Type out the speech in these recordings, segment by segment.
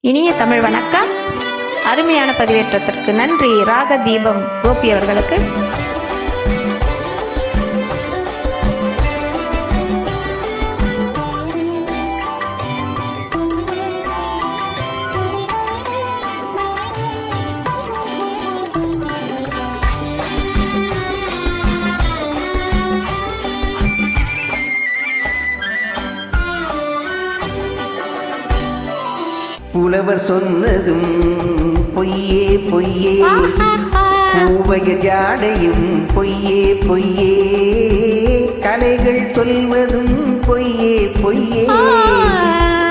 இனிய தமிழ் வணக்கம். அருமையான பதிவேற்றத்திற்கு நன்றி. ராக தீபம் கோபி அவர்களுக்கு. புலவர் சொன்னதும் பொய்யே பொய்யே, பூவைய ஜாடையும் பொய்யே பொய்யே, கலைகள் சொல்வதும் பொய்யே பொய்யே,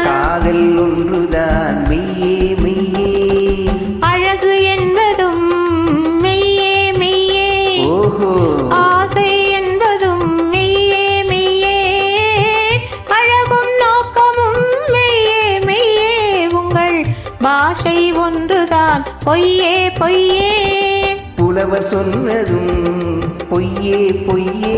காதல் ஒன்றுதான் மெய்யே மெய்யே, அழகு என்பதும் மெய்யே மெய்யே, ஓஹோ ஆசை என்பதும் மெய்யே மெய்யே, அழகும் நோக்கமும் மெய்யே மெய்யே, உங்கள் பாஷை ஒன்றுதான் பொய்யே பொய்யே. புலவர் சொன்னதும் பொய்யே பொய்யே.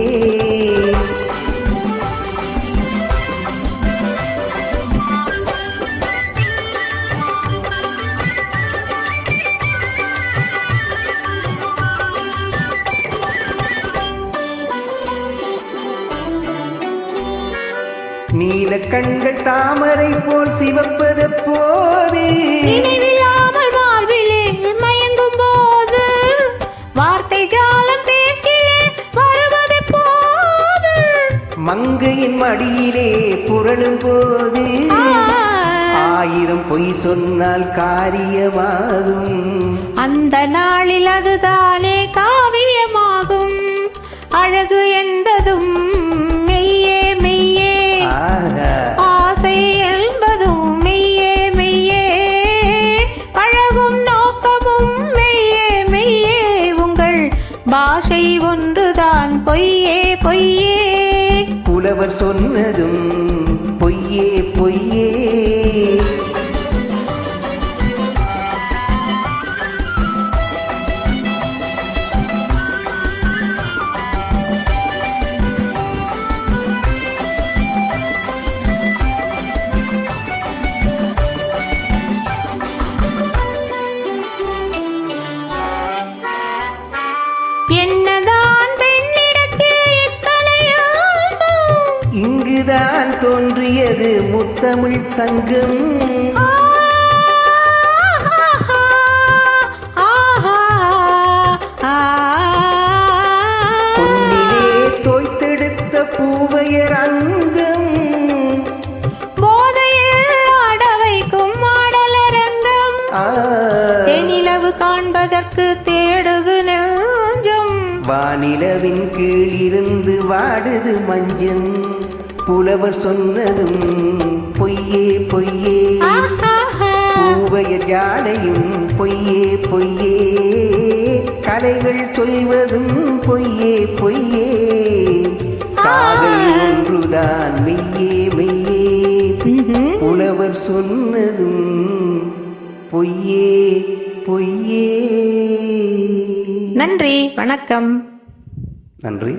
நீல கண்கள் தாமரை போல் சிவப்பத போது, நினைவில்லாமல் வாழ்விலே மயங்கும் போது, வார்த்தை ஜாலம் பேச்சிலே வருவது போது, மங்கையின் மடியிலே புரளும் போது, ஆயிரம் பொய் சொன்னால் காரியமாகும், அந்த நாளில் அதுதானே காவியமாகும். அழகு என்பதும் மெய்யே மெய்யே, ஆசை என்பதும் மெய்யே மெய்யே, அழகும் நோக்கமும் மெய்யே மெய்யே, உங்கள் பாஷை ஒன்றுதான் பொய்யே பொய்யே. புலவர் சொன்னதும் பொய்யே பொய்யே. என்னதான் பெண்ணிடத்தில் இத்தனை அன்பு, இங்குதான் தோன்றியது முத்தமிழ் சங்கம். பொன்னிலே தோய்த்தெடுத்த பூவையர் அங்கம், போதையில் ஆட வைக்கும் ஆடலரங்கம், தெனிலவு காண்பதற்கு தேடுது நெஞ்சம், வானிலவின் கீழ் இருந்து வாடுது மஞ்சள். புலவர் சொன்னதும் பொய்யே பொய்யே, பூவையர் ஜாடையும் பொய்யே பொய்யே, கலைகள் சொல்வதும் பொய்யே பொய்யே, காதல் ஒன்றுதான் மெய்யே மெய்யே. புலவர் சொன்னதும் பொய்யே பொய்யே. நன்றி, வணக்கம். நன்றி.